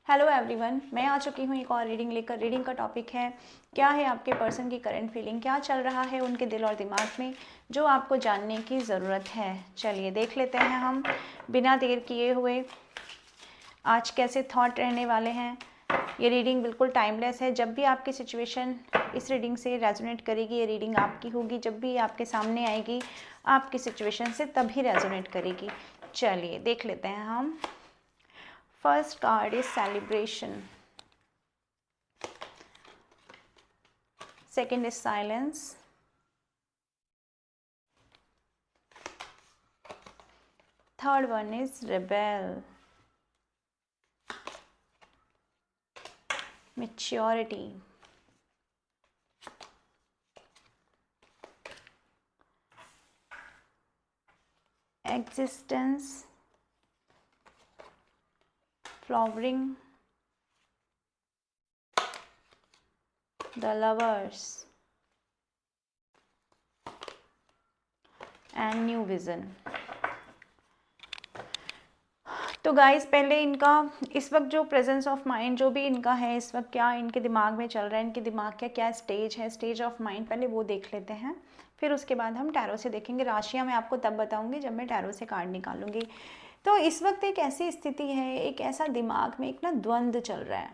Hello everyone, मैं आ चुकी हूँ एक और रीडिंग लेकर। रीडिंग का टॉपिक है क्या है आपके पर्सन की करंट फीलिंग, क्या चल रहा है उनके दिल और दिमाग में जो आपको जानने की ज़रूरत है। चलिए देख लेते हैं हम बिना देर किए हुए आज कैसे थॉट रहने वाले हैं। ये रीडिंग बिल्कुल टाइमलेस है। जब भी आपकी सिचुएशन इस रीडिंग से रेजोनेट करेगी, ये रीडिंग आपकी होगी। जब भी आपके सामने आएगी आपकी सिचुएशन से, तभी रेजोनेट करेगी। चलिए देख लेते हैं हम। First card is celebration, second is silence, third one is rebel, maturity, existence, flowering, the lovers and new vision। तो गाइस पहले इनका इस वक्त जो प्रेजेंस ऑफ माइंड जो भी इनका है, इस वक्त क्या इनके दिमाग में चल रहा है, इनके दिमाग का क्या स्टेज है, स्टेज ऑफ माइंड, पहले वो देख लेते हैं। फिर उसके बाद हम टैरो से देखेंगे। राशियाँ मैं आपको तब बताऊंगी जब मैं टैरो से कार्ड निकालूंगी। तो इस वक्त एक ऐसी स्थिति है, एक ऐसा दिमाग में एक ना द्वंद्व चल रहा है।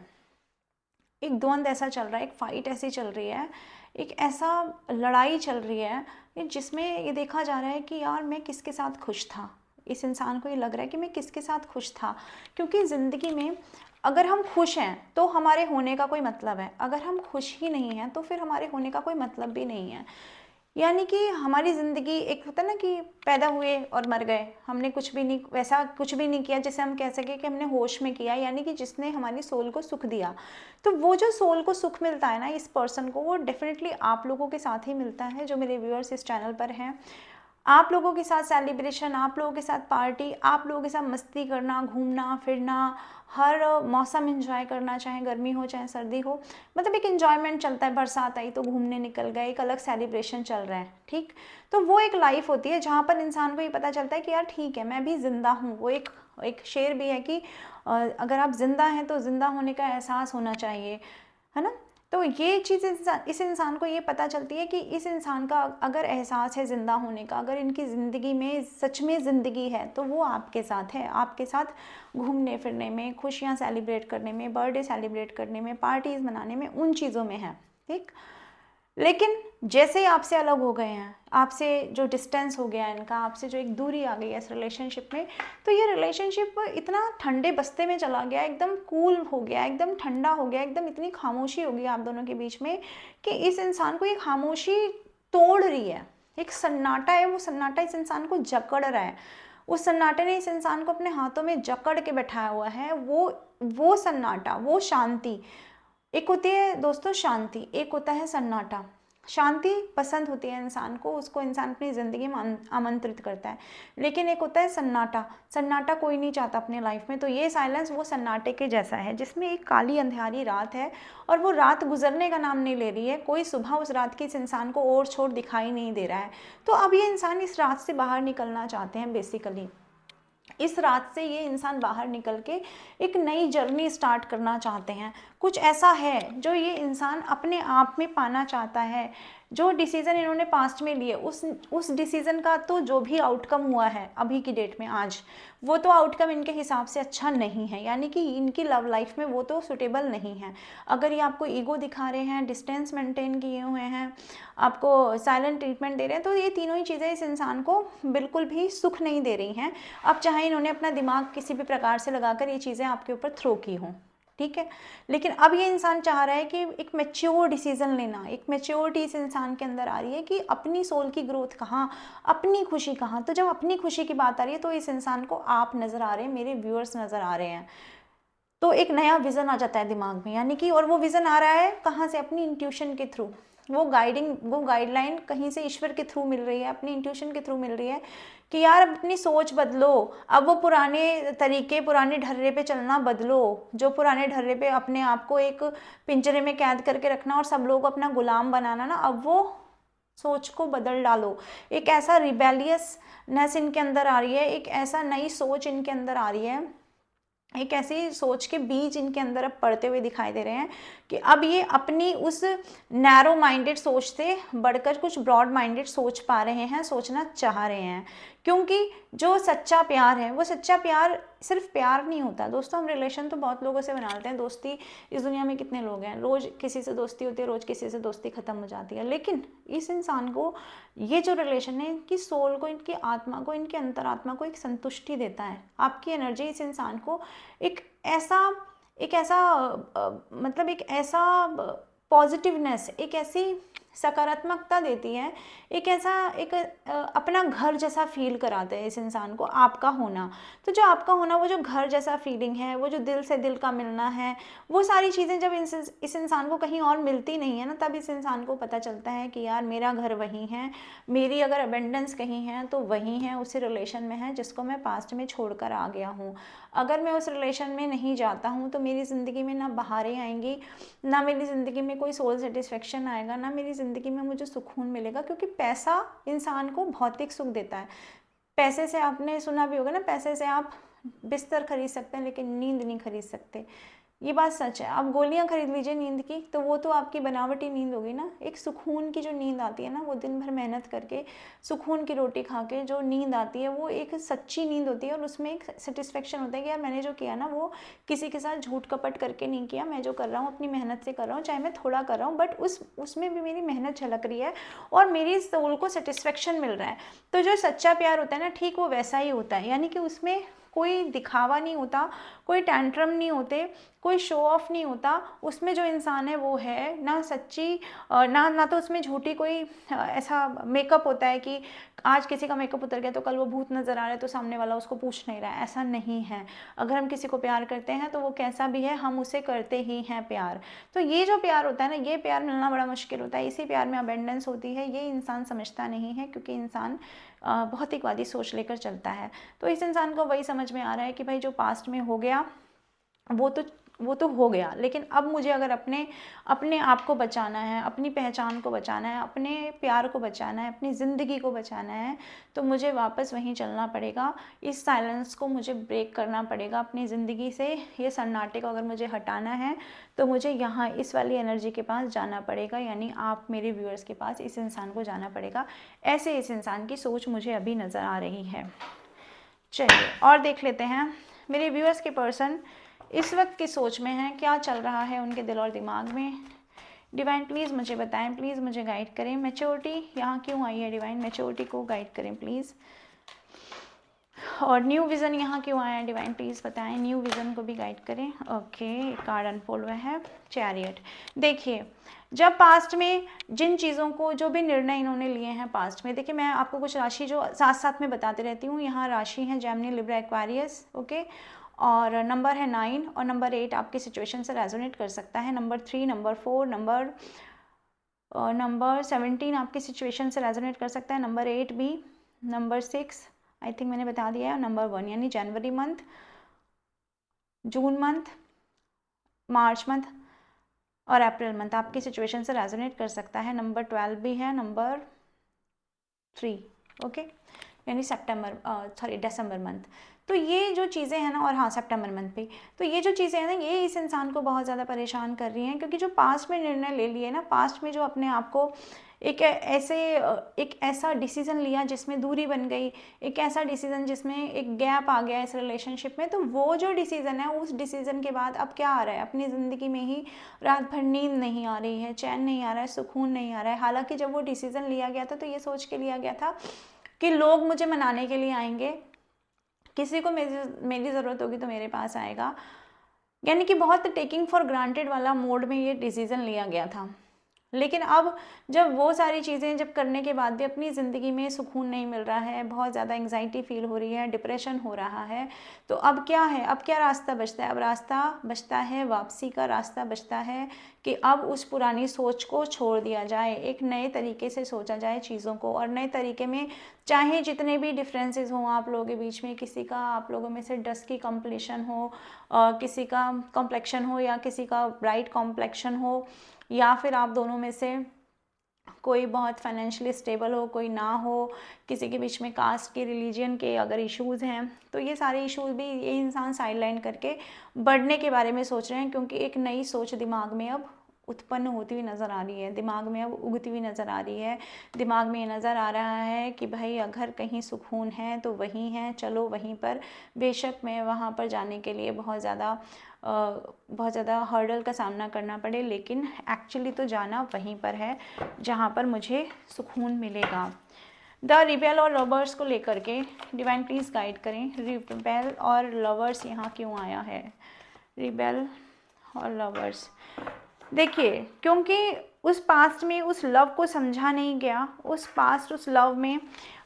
एक द्वंद्व ऐसा चल रहा है, एक फाइट ऐसी चल रही है, एक ऐसा लड़ाई चल रही है जिसमें ये देखा जा रहा है कि यार मैं किसके साथ खुश था। इस इंसान को ये लग रहा है कि मैं किसके साथ खुश था, क्योंकि ज़िंदगी में अगर हम खुश हैं तो हमारे होने का कोई मतलब है, अगर हम खुश ही नहीं हैं तो फिर हमारे होने का कोई मतलब भी नहीं है। यानी कि हमारी ज़िंदगी एक होता है ना कि पैदा हुए और मर गए, हमने कुछ भी नहीं, वैसा कुछ भी नहीं किया जिसे हम कह सके कि हमने होश में किया, यानी कि जिसने हमारी सोल को सुख दिया। तो वो जो सोल को सुख मिलता है ना इस पर्सन को, वो डेफिनेटली आप लोगों के साथ ही मिलता है जो मेरे व्यूअर्स इस चैनल पर हैं। आप लोगों के साथ सेलिब्रेशन, आप लोगों के साथ पार्टी, आप लोगों के साथ मस्ती करना, घूमना फिरना, हर मौसम एंजॉय करना, चाहे गर्मी हो चाहे सर्दी हो, मतलब एक एंजॉयमेंट चलता है। बरसात आई तो घूमने निकल गए, एक अलग सेलिब्रेशन चल रहा है, ठीक। तो वो एक लाइफ होती है जहाँ पर इंसान को ये पता चलता है कि यार ठीक है, मैं भी जिंदा हूँ। वो एक एक शेर भी है कि अगर आप जिंदा हैं तो जिंदा होने का एहसास होना चाहिए, है ना। तो ये चीज़ इस इंसान को ये पता चलती है कि इस इंसान का अगर एहसास है ज़िंदा होने का, अगर इनकी ज़िंदगी में सच में ज़िंदगी है, तो वो आपके साथ है। आपके साथ घूमने फिरने में, खुशियाँ सेलिब्रेट करने में, बर्थडे सेलिब्रेट करने में, पार्टीज़ मनाने में, उन चीज़ों में है, ठीक। लेकिन जैसे ही आपसे अलग हो गए हैं, आपसे जो डिस्टेंस हो गया है इनका, आपसे जो एक दूरी आ गई है इस रिलेशनशिप में, तो ये रिलेशनशिप इतना ठंडे बस्ते में चला गया, एकदम कूल हो गया, एकदम ठंडा हो गया, एकदम इतनी खामोशी हो गई आप दोनों के बीच में कि इस इंसान को ये खामोशी तोड़ रही है। एक सन्नाटा है, वो सन्नाटा इस इंसान को जकड़ रहा है। उस सन्नाटे ने इस इंसान को अपने हाथों में जकड़ के बैठाया हुआ है। वो सन्नाटा, वो शांति, एक होती है दोस्तों शांति, एक होता है सन्नाटा। शांति पसंद होती है इंसान को, उसको इंसान अपनी ज़िंदगी में आमंत्रित करता है। लेकिन एक होता है सन्नाटा, सन्नाटा कोई नहीं चाहता अपने लाइफ में। तो ये साइलेंस वो सन्नाटे के जैसा है, जिसमें एक काली अंधियारी रात है और वो रात गुजरने का नाम नहीं ले रही है। कोई सुबह उस रात की इस इंसान को ओर छोर दिखाई नहीं दे रहा है। तो अब ये इंसान इस रात से बाहर निकलना चाहते हैं बेसिकली। इस रात से ये इंसान बाहर निकल के एक नई जर्नी स्टार्ट करना चाहते हैं। कुछ ऐसा है जो ये इंसान अपने आप में पाना चाहता है। जो डिसीज़न इन्होंने पास्ट में लिए, उस डिसीज़न का तो जो भी आउटकम हुआ है अभी की डेट में आज, वो तो आउटकम इनके हिसाब से अच्छा नहीं है, यानी कि इनकी लव लाइफ में वो तो सुटेबल नहीं है। अगर ये आपको ईगो दिखा रहे हैं, डिस्टेंस मेंटेन किए हुए हैं, आपको साइलेंट ट्रीटमेंट दे रहे हैं, तो ये तीनों ही चीज़ें इस इंसान को बिल्कुल भी सुख नहीं दे रही हैं। अब चाहे इन्होंने अपना दिमाग किसी भी प्रकार से लगाकर ये चीज़ें आपके ऊपर थ्रो की हों, ठीक है। लेकिन अब ये इंसान चाह रहा है कि एक मैच्योर डिसीजन लेना, एक मैच्योरिटी इस इंसान के अंदर आ रही है कि अपनी सोल की ग्रोथ कहाँ, अपनी खुशी कहाँ। तो जब अपनी खुशी की बात आ रही है तो इस इंसान को आप नज़र आ रहे हैं, मेरे व्यूअर्स नज़र आ रहे हैं। तो एक नया विज़न आ जाता है दिमाग में, यानी कि, और वो विज़न आ रहा है कहाँ से, अपनी इंट्यूशन के थ्रू। वो गाइडलाइन कहीं से ईश्वर के थ्रू मिल रही है, अपनी इंट्यूशन के थ्रू मिल रही है कि यार अब अपनी सोच बदलो। अब वो पुराने तरीके, पुराने ढर्रे पे चलना बदलो, जो पुराने ढर्रे पे अपने आप को एक पिंजरे में कैद करके रखना और सब लोग अपना गुलाम बनाना ना, अब वो सोच को बदल डालो। एक ऐसा रिबेलियसनेस इनके अंदर आ रही है, एक ऐसा नई सोच इनके अंदर आ रही है एक ऐसी सोच के बीज इनके अंदर अब पड़ते हुए दिखाई दे रहे हैं कि अब ये अपनी उस नैरो माइंडेड सोच से बढ़कर कुछ ब्रॉड माइंडेड सोच पा रहे हैं, सोचना चाह रहे हैं। क्योंकि जो सच्चा प्यार है, वो सच्चा प्यार सिर्फ प्यार नहीं होता दोस्तों। हम रिलेशन तो बहुत लोगों से बना लेते हैं, दोस्ती इस दुनिया में कितने लोग हैं, रोज किसी से दोस्ती होती है, रोज किसी से दोस्ती खत्म हो जाती है। लेकिन इस इंसान को ये जो रिलेशन है, इनकी सोल को, इनकी आत्मा को, इनकी अंतरात्मा को एक संतुष्टि देता है। आपकी एनर्जी इस इंसान को एक ऐसा मतलब एक ऐसा पॉजिटिवनेस, एक ऐसी सकारात्मकता देती है, एक ऐसा अपना घर जैसा फील कराते हैं इस इंसान को आपका होना। तो जो आपका होना, वो जो घर जैसा फीलिंग है, वो जो दिल से दिल का मिलना है, वो सारी चीज़ें जब इस इंसान को कहीं और मिलती नहीं है ना, तब इस इंसान को पता चलता है कि यार मेरा घर वहीं है, मेरी अगर अबेंडेंस कहीं है तो वहीं है, उसी रिलेशन में है जिसको मैं पास्ट में छोड़कर आ गया हूँ। अगर मैं उस रिलेशन में नहीं जाता हूँ तो मेरी ज़िंदगी में ना बहारें आएंगी, ना मेरी ज़िंदगी में कोई सोल सेटिस्फेक्शन आएगा, ना मेरी ज़िंदगी में मुझे सुकून मिलेगा। क्योंकि पैसा इंसान को भौतिक सुख देता है। पैसे से, आपने सुना भी होगा ना, पैसे से आप बिस्तर खरीद सकते हैं लेकिन नींद नहीं खरीद सकते। ये बात सच है। आप गोलियां खरीद लीजिए नींद की, तो वो तो आपकी बनावटी नींद होगी ना। एक सुकून की जो नींद आती है ना, वो दिन भर मेहनत करके सुकून की रोटी खा के जो नींद आती है, वो एक सच्ची नींद होती है। और उसमें एक सेटिस्फेक्शन होता है कि यार मैंने जो किया ना, वो किसी के साथ झूठ कपट करके नहीं किया, मैं जो कर रहा हूँ अपनी मेहनत से कर रहा हूँ, चाहे मैं थोड़ा कर रहा हूँ, बट उसमें भी मेरी मेहनत झलक रही है और मेरी सोल को सेटिस्फेक्शन मिल रहा है। तो जो सच्चा प्यार होता है ना, ठीक वो वैसा ही होता है। यानी कि उसमें कोई दिखावा नहीं होता, कोई टैंट्रम नहीं होते, कोई शो ऑफ नहीं होता। उसमें जो इंसान है वो है ना सच्ची, ना तो उसमें झूठी कोई ऐसा मेकअप होता है कि आज किसी का मेकअप उतर गया तो कल वो भूत नजर आ रहा है तो सामने वाला उसको पूछ नहीं रहा है। ऐसा नहीं है। अगर हम किसी को प्यार करते हैं तो वो कैसा भी है, हम उसे करते ही हैं प्यार। तो ये जो प्यार होता है ना, ये प्यार मिलना बड़ा मुश्किल होता है। इसी प्यार में अबेंडेंस होती है। ये इंसान समझता नहीं है क्योंकि इंसान भौतिकवादी सोच लेकर चलता है। तो इस इंसान को वही समझ में आ रहा है कि भाई जो पास्ट में हो गया वो तो हो गया, लेकिन अब मुझे अगर अपने आप को बचाना है, अपनी पहचान को बचाना है, अपने प्यार को बचाना है, अपनी ज़िंदगी को बचाना है, तो मुझे वापस वहीं चलना पड़ेगा। इस साइलेंस को मुझे ब्रेक करना पड़ेगा अपनी ज़िंदगी से। ये सन्नाटे को अगर मुझे हटाना है तो मुझे यहाँ इस वाली एनर्जी के पास जाना पड़ेगा, यानी आप मेरे व्यूअर्स के पास, इस इंसान को जाना पड़ेगा। ऐसे इस इंसान की सोच मुझे अभी नज़र आ रही है। चलिए और देख लेते हैं मेरे व्यूअर्स के पर्सन इस वक्त की सोच में है, क्या चल रहा है उनके दिल और दिमाग में। डिवाइन प्लीज़ मुझे बताएं, प्लीज़ मुझे गाइड करें। मैच्योरिटी यहाँ क्यों आई है, डिवाइन मैच्योरिटी को गाइड करें प्लीज़। और न्यू विज़न यहाँ क्यों आया है, डिवाइन प्लीज़ बताएं, न्यू विज़न को भी गाइड करें। ओके, कार्ड अनफोल्ड हुआ है चैरियट। देखिए, जब पास्ट में जिन चीज़ों को, जो भी निर्णय इन्होंने लिए हैं पास्ट में, देखिए मैं आपको कुछ राशि जो साथ साथ में बताती रहती हूँ। यहाँ राशि है जेमिनी, लिब्रा, एक्वेरियस, ओके। और नंबर है 9 और नंबर 8 आपकी सिचुएशन से रेजोनेट कर सकता है। नंबर 3, नंबर 4, नंबर 17 आपकी सिचुएशन से रेजोनेट कर सकता है। नंबर 8 भी, नंबर 6 आई थिंक मैंने बता दिया है। नंबर 1 यानी जनवरी month, June month, March month और अप्रैल मंथ आपकी सिचुएशन से रेजोनेट कर सकता है। नंबर 12 भी है, नंबर 3, ओके, यानी दिसंबर मंथ। तो ये जो चीज़ें हैं ना, और हाँ सितंबर मंथ पे, तो ये जो चीज़ें हैं ना, ये इस इंसान को बहुत ज़्यादा परेशान कर रही हैं। क्योंकि जो पास्ट में निर्णय ले लिए ना, पास्ट में जो अपने आप को एक ऐसा डिसीज़न लिया जिसमें दूरी बन गई, एक ऐसा डिसीज़न जिसमें एक गैप आ गया इस रिलेशनशिप में, तो वो जो डिसीज़न है, उस डिसीज़न के बाद अब क्या आ रहा है, अपनी ज़िंदगी में ही रात भर नींद नहीं आ रही है, चैन नहीं आ रहा है, सुकून नहीं आ रहा है। हालांकि जब वो डिसीज़न लिया गया था तो ये सोच के लिया गया था कि लोग मुझे मनाने के लिए आएंगे, किसी को मेरी ज़रूरत होगी तो मेरे पास आएगा। यानी कि बहुत टेकिंग फॉर ग्रांटेड वाला मोड में ये डिसीज़न लिया गया था। लेकिन अब जब वो सारी चीज़ें जब करने के बाद भी अपनी ज़िंदगी में सुकून नहीं मिल रहा है, बहुत ज़्यादा एंग्जाइटी फील हो रही है, डिप्रेशन हो रहा है, तो अब क्या है, अब क्या रास्ता बचता है? अब रास्ता बचता है वापसी का, रास्ता बचता है कि अब उस पुरानी सोच को छोड़ दिया जाए, एक नए तरीके से सोचा जाए चीज़ों को। और नए तरीके में चाहे जितने भी डिफरेंसेस हों आप लोगों के बीच में, किसी का आप लोगों में से डस्ट की कॉम्प्लेक्शन हो, किसी का कॉम्प्लेक्शन हो, या किसी का ब्राइट कॉम्प्लेक्शन हो, या फिर आप दोनों में से कोई बहुत फाइनेंशियली स्टेबल हो, कोई ना हो, किसी के बीच में कास्ट के, रिलीजन के अगर इश्यूज़ हैं तो ये सारे इश्यूज़ भी ये इंसान साइडलाइन करके बढ़ने के बारे में सोच रहे हैं, क्योंकि एक नई सोच दिमाग में अब उत्पन्न होती हुई नज़र आ रही है, दिमाग में अब उगती हुई नज़र आ रही है। दिमाग में ये नज़र आ रहा है कि भाई अगर कहीं सुकून है तो वहीं है, चलो वहीं पर, बेशक मैं वहाँ पर जाने के लिए बहुत ज़्यादा हर्डल का सामना करना पड़े, लेकिन एक्चुअली तो जाना वहीं पर है जहाँ पर मुझे सुकून मिलेगा। द रिबेल और लवर्स को लेकर के डिवाइन प्लीज़ गाइड करें। रिबेल और लवर्स यहाँ क्यों आया है? रिबेल और लवर्स, देखिए क्योंकि उस पास्ट में उस लव को समझा नहीं गया, उस पास्ट उस लव में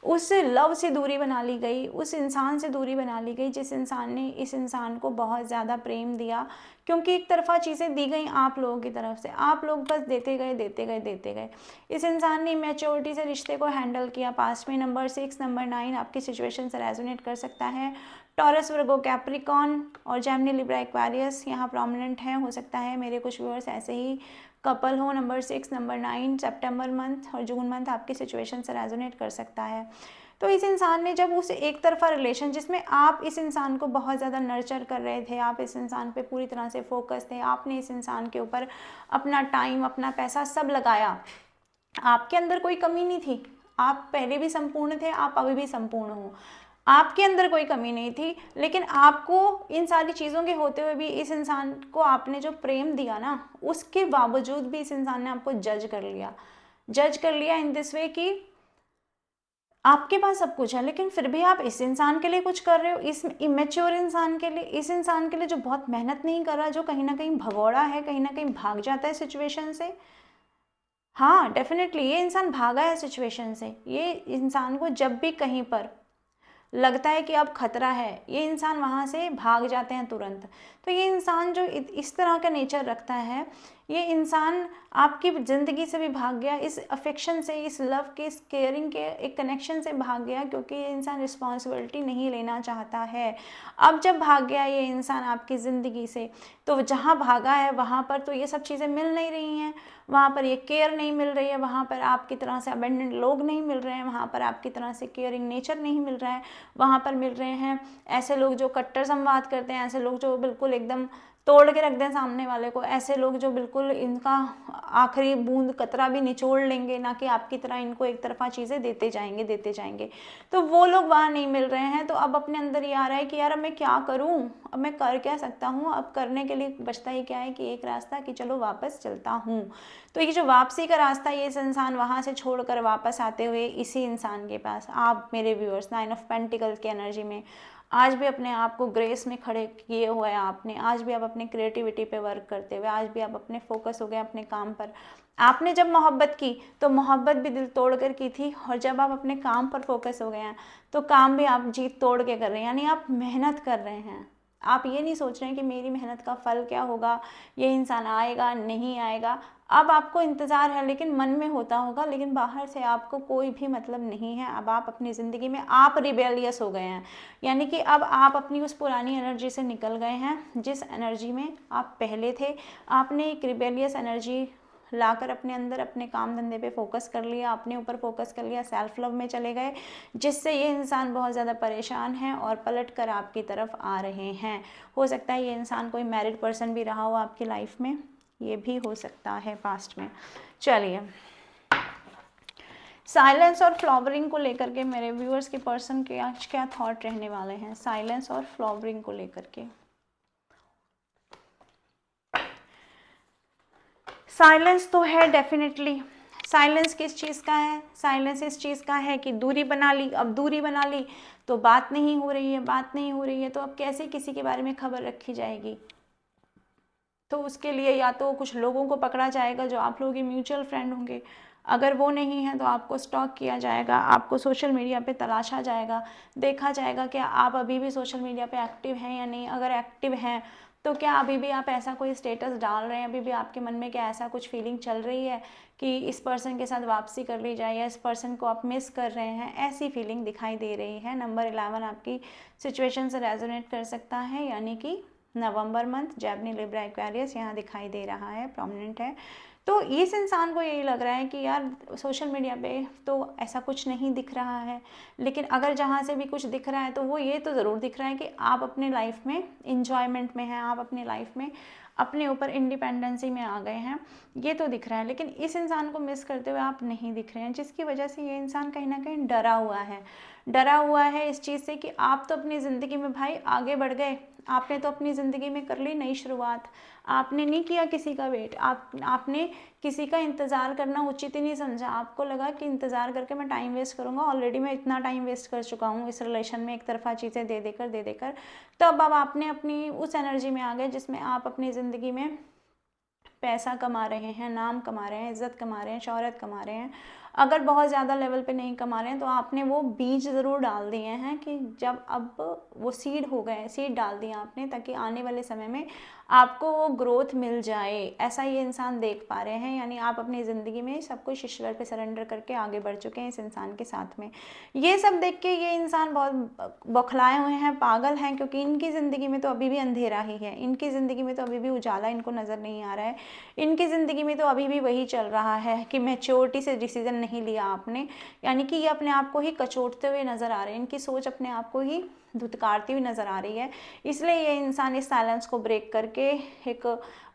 उस लव से दूरी बना ली गई, उस इंसान से दूरी बना ली गई जिस इंसान ने इस इंसान को बहुत ज़्यादा प्रेम दिया, क्योंकि एक तरफा चीज़ें दी गई आप लोगों की तरफ से, आप लोग बस देते गए देते गए देते गए। इस इंसान ने मैच्योरिटी से रिश्ते को हैंडल किया। पास्ट में नंबर 6, नंबर 9 आपकी सिचुएशन से रेजोनेट कर सकता है। टॉरस, वर्गो, कैप्रिकॉन और जेमिनी, लिब्रा, एक्वेरियस यहाँ प्रोमिनेंट हैं। हो सकता है मेरे कुछ व्यूअर्स ऐसे ही कपल हो। नंबर 6, नंबर 9 सितंबर मंथ और जून मंथ आपकी सिचुएशन से रेजोनेट कर सकता है। तो इस इंसान ने जब उस एक तरफा रिलेशन जिसमें आप इस इंसान को बहुत ज़्यादा नर्चर कर रहे थे, आप इस इंसान पे पूरी तरह से फोकस थे, आपने इस इंसान के ऊपर अपना टाइम, अपना पैसा सब लगाया, आपके अंदर कोई कमी नहीं थी, आप पहले भी संपूर्ण थे, आप अभी भी संपूर्ण हो, आपके अंदर कोई कमी नहीं थी, लेकिन आपको इन सारी चीज़ों के होते हुए भी इस इंसान को आपने जो प्रेम दिया ना, उसके बावजूद भी इस इंसान ने आपको जज कर लिया इन दिस वे कि आपके पास सब कुछ है लेकिन फिर भी आप इस इंसान के लिए कुछ कर रहे हो, इस इमेच्योर इंसान के लिए, इस इंसान के लिए जो बहुत मेहनत नहीं कर रहा, जो कहीं ना कहीं भगौड़ा है, कहीं ना कहीं भाग जाता है सिचुएशन से। हाँ डेफिनेटली ये इंसान भागा है सिचुएशन से। ये इंसान को जब भी कहीं पर लगता है कि अब खतरा है, ये इंसान वहाँ से भाग जाते हैं तुरंत। तो ये इंसान जो इस तरह का नेचर रखता है, ये इंसान आपकी ज़िंदगी से भी भाग गया, इस अफेक्शन से, इस लव के, इस केयरिंग के एक कनेक्शन से भाग गया, क्योंकि ये इंसान रिस्पॉन्सिबिलिटी नहीं लेना चाहता है। अब जब भाग गया ये इंसान आपकी ज़िंदगी से, तो जहाँ भागा है वहाँ पर तो ये सब चीज़ें मिल नहीं रही हैं, वहाँ पर ये केयर नहीं मिल रही है, वहाँ पर आपकी तरह से अबेंडेंट लोग नहीं मिल रहे हैं, वहाँ पर आपकी तरह से केयरिंग नेचर नहीं मिल रहा है, वहाँ पर मिल रहे हैं ऐसे लोग जो कट्टर संवाद करते हैं, ऐसे लोग जो बिल्कुल एकदम तोड़ के रख दें सामने वाले को, ऐसे लोग जो बिल्कुल इनका आखिरी बूंद कतरा भी निचोड़ लेंगे, ना कि आपकी तरह इनको एक तरफा चीज़ें देते जाएंगे। तो वो लोग वहाँ नहीं मिल रहे हैं। तो अब अपने अंदर ये आ रहा है कि यार अब मैं क्या करूँ, अब मैं कर क्या सकता हूँ, अब करने के लिए बचता ही क्या है कि एक रास्ता, कि चलो वापस चलता हूँ। तो ये जो वापसी का रास्ता, ये इस इंसान वहाँ से छोड़कर वापस आते हुए इसी इंसान के पास, आप मेरे व्यूअर्स 9 ऑफ पेंटिकल की एनर्जी में आज भी अपने आप को ग्रेस में खड़े किए हुए हैं आपने, आज भी आप अपने क्रिएटिविटी पे वर्क करते हुए, आज भी आप अपने फोकस हो गए अपने काम पर। आपने जब मोहब्बत की तो मोहब्बत भी दिल तोड़ कर की थी, और जब आप अपने काम पर फोकस हो गए हैं तो काम भी आप जीत तोड़ के कर रहे हैं, यानी आप मेहनत कर रहे हैं। आप ये नहीं सोच रहे हैं कि मेरी मेहनत का फल क्या होगा, ये इंसान आएगा नहीं आएगा। अब आपको इंतज़ार है, लेकिन मन में होता होगा, लेकिन बाहर से आपको कोई भी मतलब नहीं है। अब आप अपनी ज़िंदगी में आप रिबेलियस हो गए हैं, यानी कि अब आप अपनी उस पुरानी एनर्जी से निकल गए हैं जिस एनर्जी में आप पहले थे। आपने एक रिबेलियस एनर्जी लाकर अपने अंदर अपने काम धंधे पे फोकस कर लिया, अपने ऊपर फोकस कर लिया, सेल्फ लव में चले गए, जिससे ये इंसान बहुत ज़्यादा परेशान है और पलट कर आपकी तरफ आ रहे हैं। हो सकता है ये इंसान कोई मैरिड पर्सन भी रहा हो आपकी लाइफ में, ये भी हो सकता है पास्ट में। चलिए, साइलेंस और फ्लावरिंग को लेकर के मेरे व्यूअर्स के पर्सन के आज क्या थॉट रहने वाले हैं, साइलेंस और फ्लावरिंग को लेकर के। साइलेंस तो है डेफिनेटली। साइलेंस किस चीज़ का है? साइलेंस इस चीज़ का है कि दूरी बना ली। अब दूरी बना ली तो बात नहीं हो रही है, तो अब कैसे किसी के बारे में खबर रखी जाएगी? तो उसके लिए या तो कुछ लोगों को पकड़ा जाएगा जो आप लोगों के म्यूचुअल फ्रेंड होंगे, अगर वो नहीं है तो आपको स्टॉक किया जाएगा, आपको सोशल मीडिया पे तलाशा जाएगा, देखा जाएगा कि आप अभी भी सोशल मीडिया पे एक्टिव हैं या नहीं। अगर एक्टिव हैं तो क्या अभी भी आप ऐसा कोई स्टेटस डाल रहे हैं, अभी भी आपके मन में क्या ऐसा कुछ फीलिंग चल रही है कि इस पर्सन के साथ वापसी कर ली जाए, या इस पर्सन को आप मिस कर रहे हैं, ऐसी फीलिंग दिखाई दे रही है। नंबर 11 आपकी सिचुएशन से रेजोनेट कर सकता है, यानी कि नवंबर मंथ जेमिनी लिब्रा एक्वेरियस यहाँ दिखाई दे रहा है, प्रोमिनेंट है। तो इस इंसान को यही लग रहा है कि यार सोशल मीडिया पे तो ऐसा कुछ नहीं दिख रहा है, लेकिन अगर जहाँ से भी कुछ दिख रहा है तो वो ये तो ज़रूर दिख रहा है कि आप अपने लाइफ में इंजॉयमेंट में हैं, आप अपने लाइफ में अपने ऊपर इंडिपेंडेंसी में आ गए हैं, ये तो दिख रहा है। लेकिन इस इंसान को मिस करते हुए आप नहीं दिख रहे हैं, जिसकी वजह से ये इंसान कहीं ना कहीं डरा हुआ है। डरा हुआ है इस चीज़ से कि आप तो अपनी ज़िंदगी में भाई आगे बढ़ गए, आपने तो अपनी ज़िंदगी में कर ली नई शुरुआत, आपने नहीं किया किसी का वेट, आपने किसी का इंतज़ार करना उचित ही नहीं समझा। आपको लगा कि इंतज़ार करके मैं टाइम वेस्ट करूँगा, ऑलरेडी मैं इतना टाइम वेस्ट कर चुका हूँ इस रिलेशन में, एक तरफा चीज़ें दे देकर। तो अब आपने अपनी उस एनर्जी में आ गए जिसमें आप अपनी ज़िंदगी में पैसा कमा रहे हैं, नाम कमा रहे हैं, इज्जत कमा रहे हैं, शोहरत कमा रहे हैं। अगर बहुत ज़्यादा लेवल पे नहीं कमा रहे हैं तो आपने वो बीज ज़रूर डाल दिए हैं कि जब अब वो सीड हो गए, सीड डाल दिया आपने ताकि आने वाले समय में आपको वो ग्रोथ मिल जाए, ऐसा ये इंसान देख पा रहे हैं। यानी आप अपनी ज़िंदगी में सब कुछ ईश्वर पे सरेंडर करके आगे बढ़ चुके हैं इस इंसान के साथ में। ये सब देख के ये इंसान बहुत बौखलाए हुए हैं, पागल हैं, क्योंकि इनकी ज़िंदगी में तो अभी भी अंधेरा ही है, इनकी ज़िंदगी में तो अभी भी उजाला इनको नज़र नहीं आ रहा है। इनकी ज़िंदगी में तो अभी भी वही चल रहा है कि मैच्योरिटी से डिसीजन नहीं लिया आपने, यानी कि ये अपने आप को ही कचोटते हुए नज़र आ रहे हैं, इनकी सोच अपने आप को ही धुतकारती हुई नज़र आ रही है। इसलिए ये इंसान इस साइलेंस को ब्रेक करके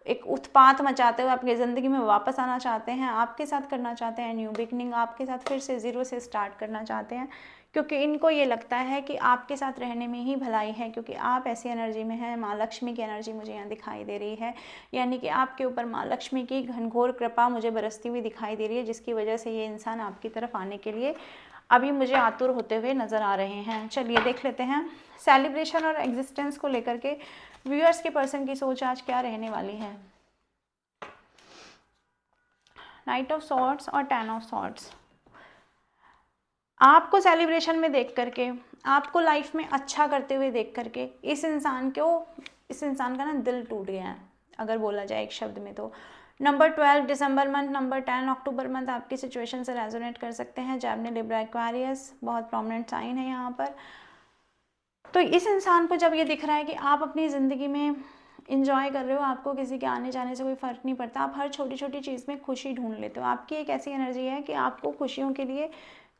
एक उत्पात मचाते हुए अपनी ज़िंदगी में वापस आना चाहते हैं, आपके साथ करना चाहते हैं न्यू बिगनिंग, आपके साथ फिर से ज़ीरो से स्टार्ट करना चाहते हैं, क्योंकि इनको ये लगता है कि आपके साथ रहने में ही भलाई है, क्योंकि आप ऐसी एनर्जी में हैं। माँ लक्ष्मी की एनर्जी मुझे यहाँ दिखाई दे रही है, यानी कि आपके ऊपर माँ लक्ष्मी की घनघोर कृपा मुझे बरसती हुई दिखाई दे रही है, जिसकी वजह से ये इंसान आपकी तरफ आने के लिए अभी मुझे आतुर होते हुए नज़र आ रहे हैं। चलिए देख लेते हैं सेलिब्रेशन और एग्जिस्टेंस को लेकर के व्यूअर्स के पर्सन की सोच आज क्या रहने वाली है। नाइट ऑफ सॉर्ड्स और 10 ऑफ सॉर्ड्स। आपको सेलिब्रेशन में देख करके, आपको लाइफ में अच्छा करते हुए देख करके इस इंसान का ना दिल टूट गया है, अगर बोला जाए एक शब्द में तो। नंबर 12 दिसंबर मंथ, नंबर 10 अक्टूबर मंथ आपकी सिचुएशन से रेजोनेट कर सकते हैं। जेमिनी लिब्रा एक्वेरियस बहुत प्रोमिनेंट साइन है यहाँ पर। तो इस इंसान को जब ये दिख रहा है कि आप अपनी ज़िंदगी में इंजॉय कर रहे हो, आपको किसी के आने जाने से कोई फ़र्क नहीं पड़ता, आप हर छोटी छोटी चीज़ में खुशी ढूंढ लेते हो, आपकी एक ऐसी एनर्जी है कि आपको खुशियों के लिए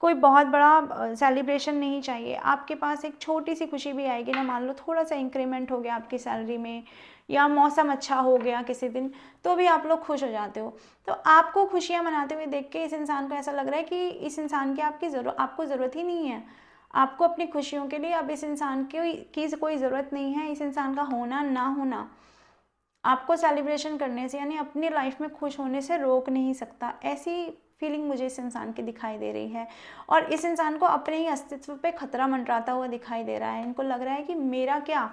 कोई बहुत बड़ा सेलिब्रेशन नहीं चाहिए। आपके पास एक छोटी सी खुशी भी आएगी ना, मान लो थोड़ा सा इंक्रीमेंट हो गया आपकी सैलरी में, या मौसम अच्छा हो गया किसी दिन, तो भी आप लोग खुश हो जाते हो। तो आपको खुशियाँ मनाते हुए देख के इस इंसान को ऐसा लग रहा है कि इस इंसान की आपको ज़रूरत ही नहीं है, आपको अपनी खुशियों के लिए अब इस इंसान की कोई ज़रूरत नहीं है। इस इंसान का होना ना होना आपको सेलिब्रेशन करने से, यानी अपनी लाइफ में खुश होने से रोक नहीं सकता। ऐसी फीलिंग मुझे इस इंसान की दिखाई दे रही है, और इस इंसान को अपने ही अस्तित्व पे खतरा मंडराता हुआ दिखाई दे रहा है। इनको लग रहा है कि मेरा क्या,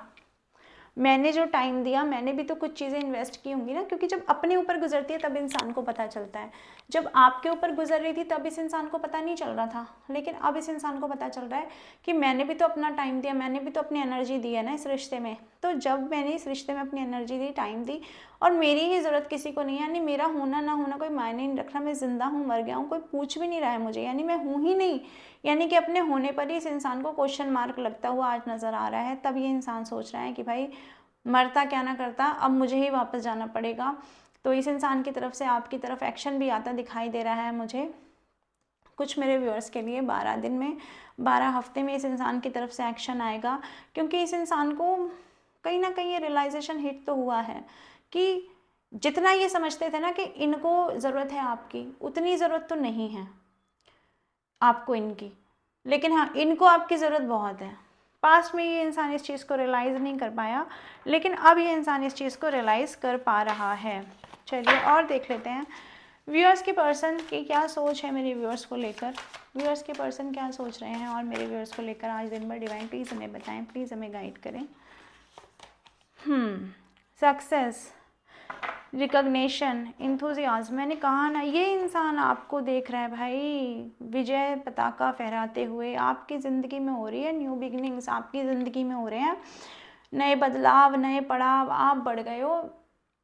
मैंने जो टाइम दिया, मैंने भी तो कुछ चीज़ें इन्वेस्ट की होंगी ना, क्योंकि जब अपने ऊपर गुजरती है तब इंसान को पता चलता है। जब आपके ऊपर गुजर रही थी तब इस इंसान को पता नहीं चल रहा था, लेकिन अब इस इंसान को पता चल रहा है कि मैंने भी तो अपना टाइम दिया, मैंने भी तो अपनी एनर्जी दी है ना इस रिश्ते में। तो जब मैंने इस रिश्ते में अपनी एनर्जी दी, टाइम दी, और मेरी ही ज़रूरत किसी को नहीं है, यानी मेरा होना ना होना कोई मायने नहीं रख रहा, मैं ज़िंदा हूँ मर गया हूँ कोई पूछ भी नहीं रहा है मुझे, यानी मैं हूँ ही नहीं, यानी कि अपने होने पर ही इस इंसान को क्वेश्चन मार्क लगता हुआ आज नज़र आ रहा है। तब ये इंसान सोच रहा है कि भाई मरता क्या ना करता, अब मुझे ही वापस जाना पड़ेगा। तो इस इंसान की तरफ से आपकी तरफ एक्शन भी आता दिखाई दे रहा है मुझे। कुछ मेरे व्यूअर्स के लिए 12 दिन में, 12 हफ्ते में इस इंसान की तरफ से एक्शन आएगा, क्योंकि इस इंसान को कहीं ना कहीं ये रियलाइजेशन हिट तो हुआ है कि जितना ये समझते थे ना कि इनको ज़रूरत है आपकी, उतनी ज़रूरत तो नहीं है आपको इनकी, लेकिन हाँ इनको आपकी ज़रूरत बहुत है। पास्ट में ये इंसान इस चीज़ को रियलाइज़ नहीं कर पाया, लेकिन अब ये इंसान इस चीज़ को रियलाइज़ कर पा रहा है। चलिए और देख लेते हैं व्यूअर्स के पर्सन की क्या सोच है मेरे व्यूअर्स को लेकर। व्यूअर्स के पर्सन क्या सोच रहे हैं और मेरे व्यूअर्स को लेकर आज दिन भर। डिवाइन प्लीज़ हमें बताएं, प्लीज़ हमें गाइड करें। सक्सेस, रिकग्निशन, इंथुजियाज्म, मैंने कहा ना ये इंसान आपको देख रहा है भाई, विजय पताका फहराते हुए आपकी ज़िंदगी में हो रही है न्यू बिगिनिंग्स, आपकी ज़िंदगी में हो रहे हैं नए बदलाव, नए पड़ाव, आप बढ़ गए हो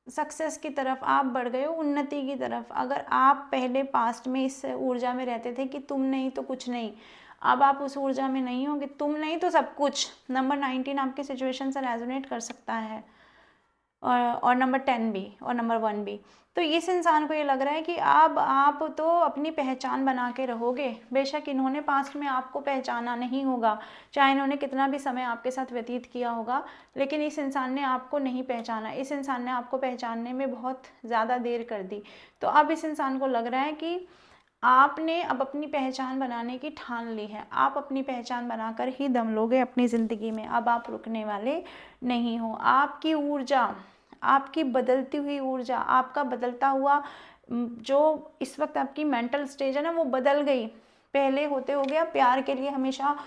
सक्सेस की तरफ, आप बढ़ गए हो उन्नति की तरफ। अगर आप पहले पास्ट में इस ऊर्जा में रहते थे कि तुम नहीं तो कुछ नहीं, अब आप उस ऊर्जा में नहीं हो कि तुम नहीं तो सब कुछ। नंबर 19 आपकी सिचुएशन से रेजोनेट कर सकता है। और नंबर 10 भी और नंबर 1 भी। तो इस इंसान को ये लग रहा है कि अब आप तो अपनी पहचान बना के रहोगे। बेशक इन्होंने पास्ट में आपको पहचाना नहीं होगा, चाहे इन्होंने कितना भी समय आपके साथ व्यतीत किया होगा, लेकिन इस इंसान ने आपको नहीं पहचाना। इस इंसान ने आपको पहचानने में बहुत ज़्यादा देर कर दी। तो अब इस इंसान को लग रहा है कि आपने अब अपनी पहचान बनाने की ठान ली है। आप अपनी पहचान बनाकर ही दम लोगे अपनी ज़िंदगी में। अब आप रुकने वाले नहीं हो। आपकी ऊर्जा, आपकी बदलती हुई ऊर्जा, आपका बदलता हुआ जो इस वक्त आपकी मेंटल स्टेज है ना, वो बदल गई। पहले होते हो गया प्यार के लिए हमेशा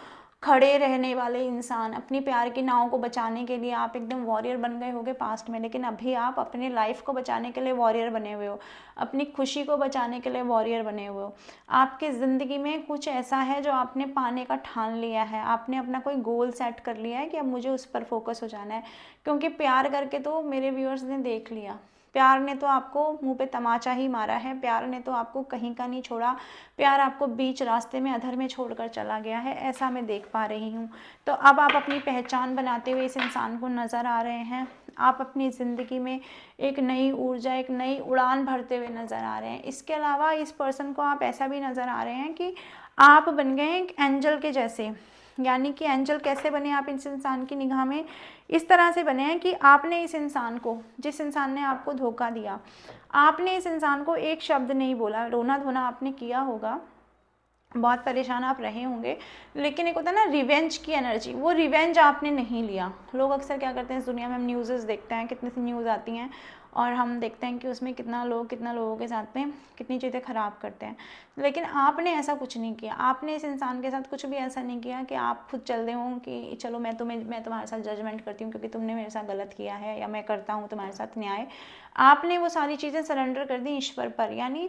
खड़े रहने वाले इंसान, अपनी प्यार की नाव को बचाने के लिए आप एकदम वॉरियर बन गए होगे पास्ट में, लेकिन अभी आप अपने लाइफ को बचाने के लिए वॉरियर बने हुए हो, अपनी खुशी को बचाने के लिए वॉरियर बने हुए हो। आपकी ज़िंदगी में कुछ ऐसा है जो आपने पाने का ठान लिया है। आपने अपना कोई गोल सेट कर लिया है कि अब मुझे उस पर फोकस हो जाना है। क्योंकि प्यार करके तो मेरे व्यूअर्स ने देख लिया, प्यार ने तो आपको मुंह पे तमाचा ही मारा है। प्यार ने तो आपको कहीं का नहीं छोड़ा। प्यार आपको बीच रास्ते में अधर में छोड़कर चला गया है, ऐसा मैं देख पा रही हूँ। तो अब आप अपनी पहचान बनाते हुए इस इंसान को नज़र आ रहे हैं। आप अपनी ज़िंदगी में एक नई ऊर्जा, एक नई उड़ान भरते हुए नज़र आ रहे हैं। इसके अलावा इस पर्सन को आप ऐसा भी नज़र आ रहे हैं कि आप बन गए एक एंजल के जैसे। यानी कि एंजल कैसे बने आप इस इंसान की निगाह में? इस तरह से बने हैं कि आपने इस इंसान को, जिस इंसान ने आपको धोखा दिया, आपने इस इंसान को एक शब्द नहीं बोला। रोना धोना आपने किया होगा, बहुत परेशान आप रहे होंगे, लेकिन एक होता है ना रिवेंज की एनर्जी, वो रिवेंज आपने नहीं लिया। लोग अक्सर क्या करते हैं इस दुनिया में, हम न्यूज़ देखते हैं, कितनी सी न्यूज़ आती हैं और हम देखते हैं कि उसमें कितना लोगों के साथ में कितनी चीज़ें ख़राब करते हैं, लेकिन आपने ऐसा कुछ नहीं किया। आपने इस इंसान के साथ कुछ भी ऐसा नहीं किया कि आप खुद चल दे हों कि चलो मैं तुम्हारे साथ जजमेंट करती हूँ क्योंकि तुमने मेरे साथ गलत किया है, या मैं करता हूँ तुम्हारे साथ न्याय। आपने वो सारी चीज़ें सरेंडर कर दी ईश्वर पर। यानी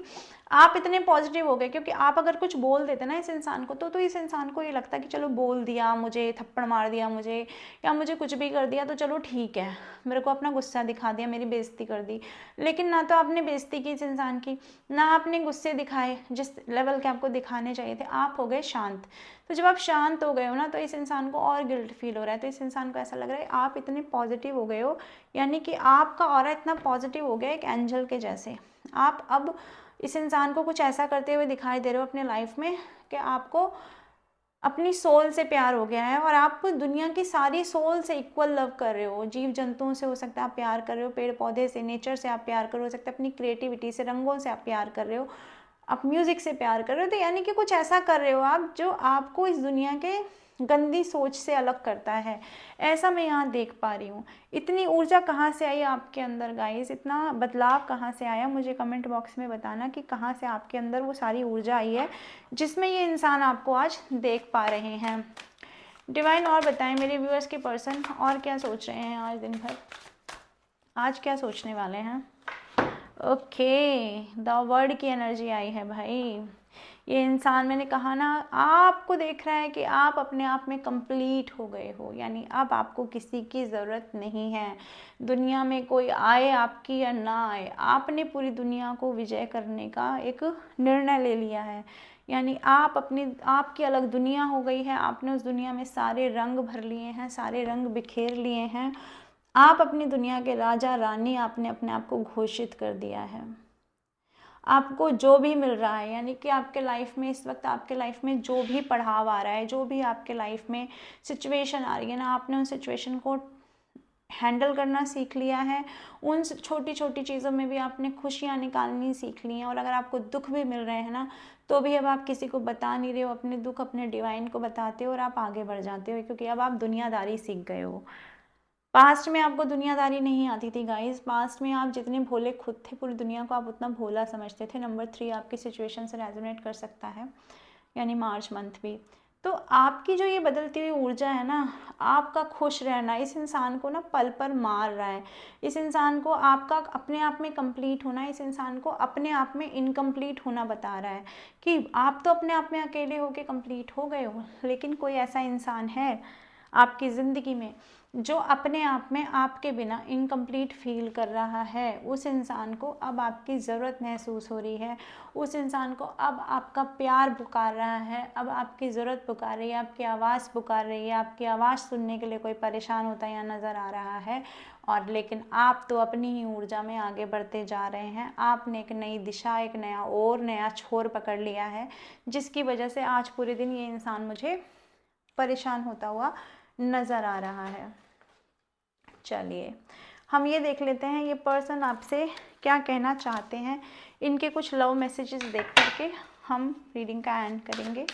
आप इतने पॉजिटिव हो गए, क्योंकि आप अगर कुछ बोल देते ना इस इंसान को, तो इस इंसान को ये लगता कि चलो बोल दिया, मुझे थप्पड़ मार दिया मुझे, या मुझे कुछ भी कर दिया तो चलो ठीक है, मेरे को अपना गुस्सा दिखा दिया, मेरी बेइज्जती कर दी। लेकिन ना तो आपने बेइज्जती की इस इंसान की, ना आपने गुस्से दिखाए जिस लेवल के आपको दिखाने चाहिए थे। आप हो गए शांत। तो जब आप शांत हो गए हो ना, तो इस इंसान को और गिल्ट फील हो रहा है। तो इस इंसान को ऐसा लग रहा है आप इतने पॉजिटिव हो गए हो, यानी कि आपका ऑरा इतना पॉजिटिव हो गया एक एंजल के जैसे। आप अब इस इंसान को कुछ ऐसा करते हुए दिखाई दे रहे हो अपने लाइफ में कि आपको अपनी सोल से प्यार हो गया है, और आप दुनिया की सारी सोल से इक्वल लव कर रहे हो। जीव जंतुओं से हो सकता है आप प्यार कर रहे हो, पेड़ पौधे से, नेचर से आप प्यार कर रहे हो सकता है, अपनी क्रिएटिविटी से, रंगों से आप प्यार कर रहे हो, आप म्यूज़िक से प्यार कर रहे हो। तो यानी कि कुछ ऐसा कर रहे हो आप जो आपको इस दुनिया के गंदी सोच से अलग करता है, ऐसा मैं यहाँ देख पा रही हूँ। इतनी ऊर्जा कहाँ से आई आपके अंदर गाइस? इतना बदलाव कहाँ से आया? मुझे कमेंट बॉक्स में बताना कि कहाँ से आपके अंदर वो सारी ऊर्जा आई है जिसमें ये इंसान आपको आज देख पा रहे हैं। डिवाइन और बताएं मेरे व्यूअर्स के पर्सन और क्या सोच रहे हैं आज दिन भर, आज क्या सोचने वाले हैं? ओके, द वर्ड की एनर्जी आई है भाई। ये इंसान, मैंने कहा ना, आपको देख रहा है कि आप अपने आप में कंप्लीट हो गए हो। यानी अब आपको किसी की ज़रूरत नहीं है। दुनिया में कोई आए आपकी या ना आए, आपने पूरी दुनिया को विजय करने का एक निर्णय ले लिया है। यानी आपकी अलग दुनिया हो गई है। आपने उस दुनिया में सारे रंग भर लिए हैं, सारे रंग बिखेर लिए हैं। आप अपनी दुनिया के राजा रानी आपने अपने आप को घोषित कर दिया है। आपको जो भी मिल रहा है, यानी कि आपके लाइफ में इस वक्त, आपके लाइफ में जो भी पड़ाव आ रहा है, जो भी आपके लाइफ में सिचुएशन आ रही है ना, आपने उन सिचुएशन को हैंडल करना सीख लिया है। उन छोटी छोटी चीज़ों में भी आपने खुशियाँ निकालनी सीख ली हैं। और अगर आपको दुख भी मिल रहे हैं ना, तो भी अब आप किसी को बता नहीं रहे हो अपने दुख, अपने डिवाइन को बताते हो और आप आगे बढ़ जाते हो, क्योंकि अब आप दुनियादारी सीख गए हो। पास्ट में आपको दुनियादारी नहीं आती थी गाइस। पास्ट में आप जितने भोले खुद थे, पूरी दुनिया को आप उतना भोला समझते थे। नंबर 3 आपकी सिचुएशन से रेजोनेट कर सकता है, यानी मार्च मंथ भी। तो आपकी जो ये बदलती हुई ऊर्जा है ना, आपका खुश रहना इस इंसान को ना पल पर मार रहा है। इस इंसान को आपका अपने आप में कंप्लीट होना, इस इंसान को अपने आप में इनकम्प्लीट होना बता रहा है कि आप तो अपने आप में अकेले होके कंप्लीट हो गए हो, लेकिन कोई ऐसा इंसान है आपकी ज़िंदगी में जो अपने आप में आपके बिना इनकम्प्लीट फील कर रहा है। उस इंसान को अब आपकी ज़रूरत महसूस हो रही है। उस इंसान को अब आपका प्यार पुकार रहा है, अब आपकी ज़रूरत पुकार रही है, आपकी आवाज़ पुकार रही है। आपकी आवाज़ सुनने के लिए कोई परेशान होता या नज़र आ रहा है, और लेकिन आप तो अपनी ही ऊर्जा में आगे बढ़ते जा रहे हैं। आपने एक नई दिशा, एक नया छोर पकड़ लिया है, जिसकी वजह से आज पूरे दिन ये इंसान मुझे परेशान होता हुआ नज़र आ रहा है। चलिए हम ये देख लेते हैं ये पर्सन आपसे क्या कहना चाहते हैं। इनके कुछ लव मैसेजेस देख करके हम रीडिंग का एंड करेंगे।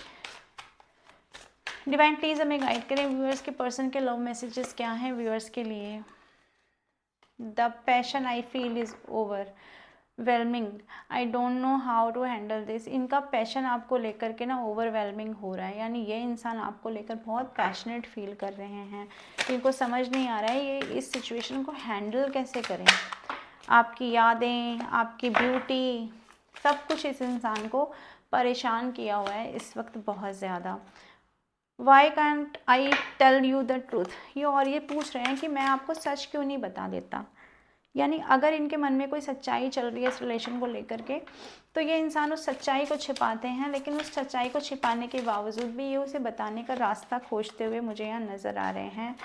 डिवाइन प्लीज़ हमें गाइड करें, व्यूअर्स के पर्सन के लव मैसेजेस क्या हैं व्यूअर्स के लिए। The passion I feel is overwhelming, I don't know how to handle this. इनका पैशन आपको लेकर के ना ओवरवेलमिंग हो रहा है, यानी ये इंसान आपको लेकर बहुत पैशनेट फील कर रहे हैं। इनको समझ नहीं आ रहा है ये इस सिचुएशन को हैंडल कैसे करें। आपकी यादें, आपकी ब्यूटी, सब कुछ इस इंसान को परेशान किया हुआ है इस वक्त बहुत ज़्यादा। Why can't I tell you the truth, ये पूछ रहे हैं कि मैं आपको सच क्यों नहीं बता देता। यानी अगर इनके मन में कोई सच्चाई चल रही है इस रिलेशन को लेकर के, तो ये इंसान उस सच्चाई को छिपाते हैं, लेकिन उस सच्चाई को छिपाने के बावजूद भी ये उसे बताने का रास्ता खोजते हुए मुझे यहाँ नज़र आ रहे हैं।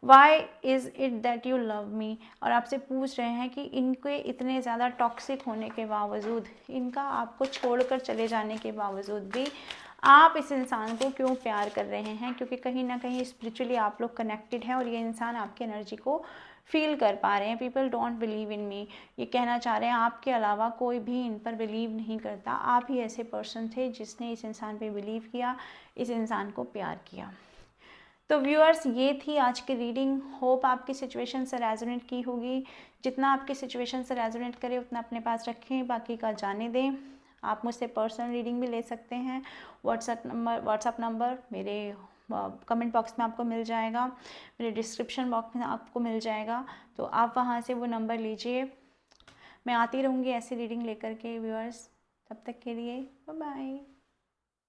Why is it that you love me, और आपसे पूछ रहे हैं कि इनके इतने ज़्यादा टॉक्सिक होने के बावजूद, इनका आपको छोड़कर चले जाने के बावजूद भी आप इस इंसान को क्यों प्यार कर रहे हैं, क्योंकि कहीं ना कहीं स्पिरिचुअली आप लोग कनेक्टेड हैं और ये इंसान आपकी एनर्जी को फील कर पा रहे हैं। पीपल डोंट बिलीव इन मी, ये कहना चाह रहे हैं आपके अलावा कोई भी इन पर बिलीव नहीं करता। आप ही ऐसे पर्सन थे जिसने इस इंसान पे बिलीव किया, इस इंसान को प्यार किया। तो व्यूअर्स ये थी आज की रीडिंग। होप आपकी सिचुएशन से रेजोनेट की होगी। जितना आपकी सिचुएशन से रेजोनेट करे उतना अपने पास रखें, बाकी का जाने दें। आप मुझसे पर्सनल रीडिंग भी ले सकते हैं। व्हाट्सएप नंबर मेरे कमेंट बॉक्स में आपको मिल जाएगा, मेरे डिस्क्रिप्शन बॉक्स में आपको मिल जाएगा, तो आप वहाँ से वो नंबर लीजिए। मैं आती रहूँगी ऐसी रीडिंग लेकर के व्यूअर्स। तब तक के लिए बाय बाय।